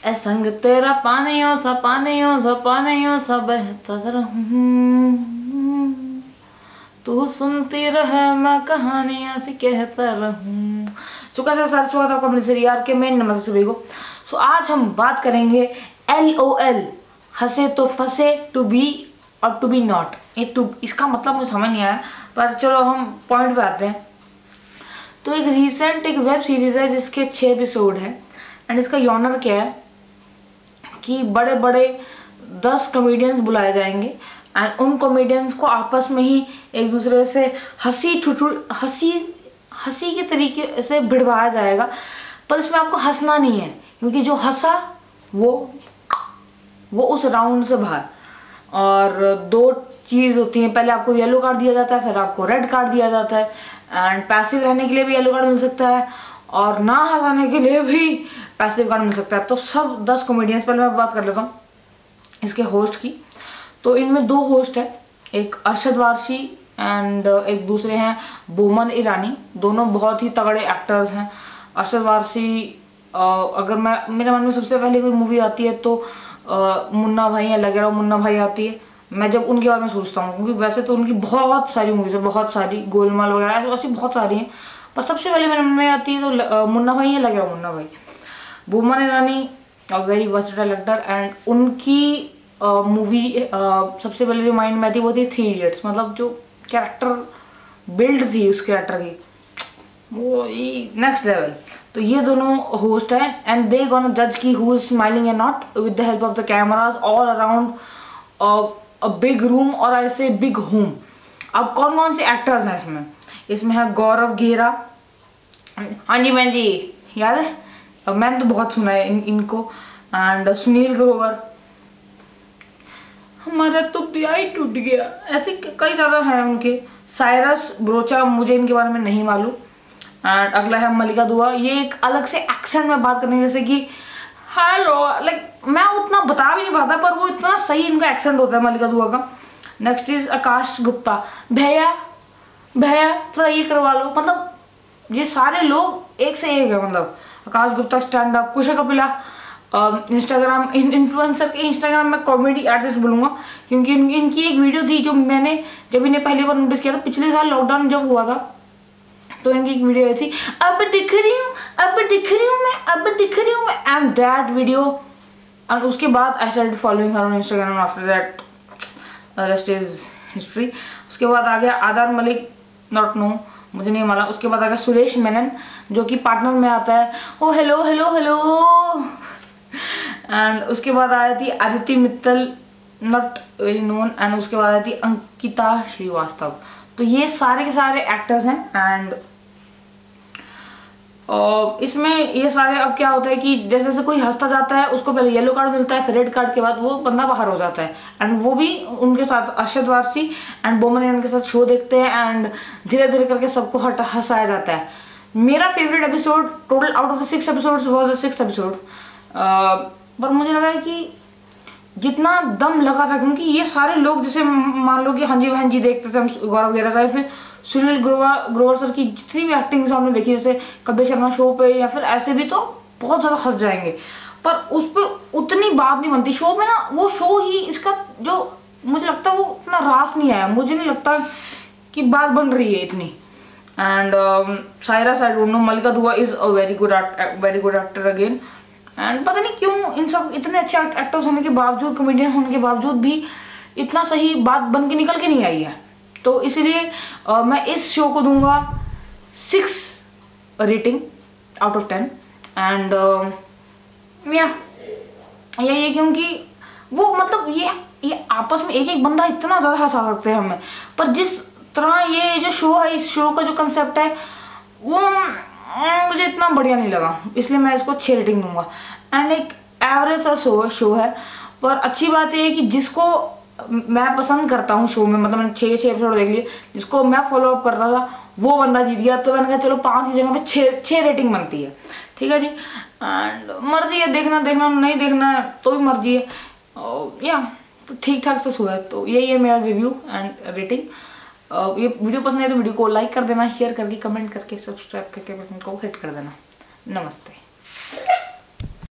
ए संग तेरा पानियों सा बहता रहूं, तू सुनती रहे मैं कहानियां सी कहता रहूं। के मेन नमस्ते सभी को। सो आज हम बात करेंगे LOL, हंसे तो फंसे, टू बी और टू बी नॉट। ये इसका मतलब मुझे समझ नहीं आया, पर चलो हम पॉइंट पे आते हैं। तो एक वेब सीरीज है जिसके 6 एपिसोड हैं एंड इसका जॉनर क्या है कि बड़े बड़े 10 कॉमेडियंस बुलाए जाएंगे एंड उन कॉमेडियंस को आपस में ही एक दूसरे से हंसी के तरीके से भिड़वाया जाएगा। पर इसमें आपको हंसना नहीं है, क्योंकि जो हंसा वो उस राउंड से बाहर। और 2 चीज़ होती हैं, पहले आपको येलो कार्ड दिया जाता है, फिर आपको रेड कार्ड दिया जाता है एंड पैसिव रहने के लिए भी येलो कार्ड मिल सकता है और ना हंसाने के लिए भी पैसिव कार्ड मिल सकता है। तो सब 10 कॉमेडियंस, पहले मैं बात कर लेता हूँ इसके होस्ट की। तो इनमें 2 होस्ट है, एक अरशद वारसी एंड एक दूसरे हैं बोमन ईरानी। दोनों बहुत ही तगड़े एक्टर्स हैं। अरशद वारसी, अगर मेरे मन में सबसे पहले कोई मूवी आती है तो मुन्ना भाई या लगे रहो मुन्ना भाई आती है। मैं जब उनके बारे में सोचता हूँ, क्योंकि वैसे तो उनकी बहुत सारी मूवीज है, बहुत सारी, गोलमाल वगैरह ऐसी बहुत सारी हैं, पर सबसे पहले मेरे मन में आती है तो मुन्ना भाई या लगे रहो मुन्ना भाई। Boman Irani very versatile actor and उनकी मूवी सबसे पहले जो माइंड में आती वो थी 3 इडियट्स। मतलब जो कैरेक्टर बिल्ड थी उस कैरेक्टर की, वो नेक्स्ट लेवल। तो ये दोनों होस्ट हैं एंड दे गोना जज की who is smiling and not with the help of the cameras all around a big room और आई से बिग होम। अब कौन कौन से एक्टर्स हैं इसमें है गौरव घेरा। हाँ जी मैन जी, याद है, मैंने तो बहुत सुना है इनको। एंड सुनील ग्रोवर, हमारा तो ब्याह ही टूट गया, ऐसे कई ज़्यादा हैं उनके। साइरस ब्रोचा, मुझे इनके बारे में नहीं मालूम। एंड अगला है मलिका दुआ। ये एक अलग से एक्सेंट में बात करने, जैसे कि हेलो, लाइक मैं उतना बता भी नहीं पाता, पर वो इतना सही इनका एक्सेंट होता है मलिका दुआ का। नेक्स्ट इज आकाश गुप्ता। भैया थोड़ा ये करवा लो। मतलब ये सारे लोग एक से एक है। मतलब आकाश गुप्ता स्टैंड अप, कुश कपिला इंस्टाग्राम इन्फ्लुएंसर के, इंस्टाग्राम में कॉमेडी आर्टिस्ट बोलूँगा, क्योंकि इनकी एक वीडियो थी जो मैंने जब इन्हें पहली बार नोटिस किया था, पिछले साल लॉकडाउन जब हुआ था, तो इनकी एक वीडियो आई थी, अब दिख रही हूँ मैं एंड दैट वीडियो। एंड उसके बाद I started following her on Instagram. After that rest is history. उसके बाद आ गया आदार मलिक, नॉट नो, मुझे नहीं मालूम। उसके बाद आ गया सुरेश मेनन, जो कि पार्टनर में आता है, ओ हेलो। एंड उसके बाद आई थी Aditi Mittal, not very known. And उसके बाद आई थी अंकिता श्रीवास्तव। तो ये सारे के सारे एक्टर्स हैं एंड इसमें ये सारे, अब क्या होता है कि जैसे जैसे कोई हंसता जाता है उसको पहले येलो कार्ड मिलता है, फिर रेड कार्ड के बाद वो बंदा बाहर हो जाता है। एंड वो भी उनके साथ अरशद वारसी एंड बोमन ईरानी के साथ शो देखते हैं एंड धीरे धीरे करके सबको हंसाया जाता है। मेरा favourite episode total out of the 6 episodes was the 6th episode. पर मुझे लगा है कि जितना दम लगा था, क्योंकि ये सारे लोग, जैसे मान लो कि हाँ जी बहन जी देखते थे हम गौरव घेरा का, फिर सुनील ग्रोवर सर की जितनी भी एक्टिंग हमने देखी, जैसे कपिल शर्मा शो पे या फिर ऐसे भी, तो बहुत ज़्यादा हंस जाएंगे। पर उस पर उतनी बात नहीं बनती शो में ना। वो शो ही इसका जो मुझे लगता है वो उतना रास नहीं आया, मुझे नहीं लगता कि बात बन रही है इतनी। And Cyrus, I don't know. Mallika Dua is a very good actor again. And पता नहीं क्यों इन सब इतने अच्छे एक्टर्स होने के बावजूद, कॉमेडियन होने के बावजूद भी इतना सही बात बन के निकल के नहीं आई है। तो इसीलिए मैं इस शो को दूंगा 6 रेटिंग आउट ऑफ 10। एंड ये क्योंकि वो, मतलब ये आपस में एक बंदा इतना ज़्यादा हंसा सकते हैं हमें, पर जिस तरह ये जो शो है, इस शो का जो कंसेप्ट है वो मुझे इतना बढ़िया नहीं लगा, इसलिए मैं इसको 6 रेटिंग दूंगा। एंड एक एवरेज सा शो है, पर अच्छी बात ये है कि जिसको मैं पसंद करता हूँ शो में, मतलब मैंने 6 एपिसोड देख लिए, जिसको मैं फॉलो अप करता था वो बंदा जीत गया। तो मैंने कहा चलो 5 की जगह पे 6 रेटिंग बनती है, ठीक है जी। एंड मर्जी है, देखना नहीं देखना है तो भी मर्जी है। या ठीक ठाक से शो है। तो यही है मेरा रिव्यू एंड रेटिंग। ये वीडियो पसंद है तो वीडियो को लाइक कर देना, शेयर करके, कमेंट करके, सब्सक्राइब करके बटन को हिट कर देना। नमस्ते।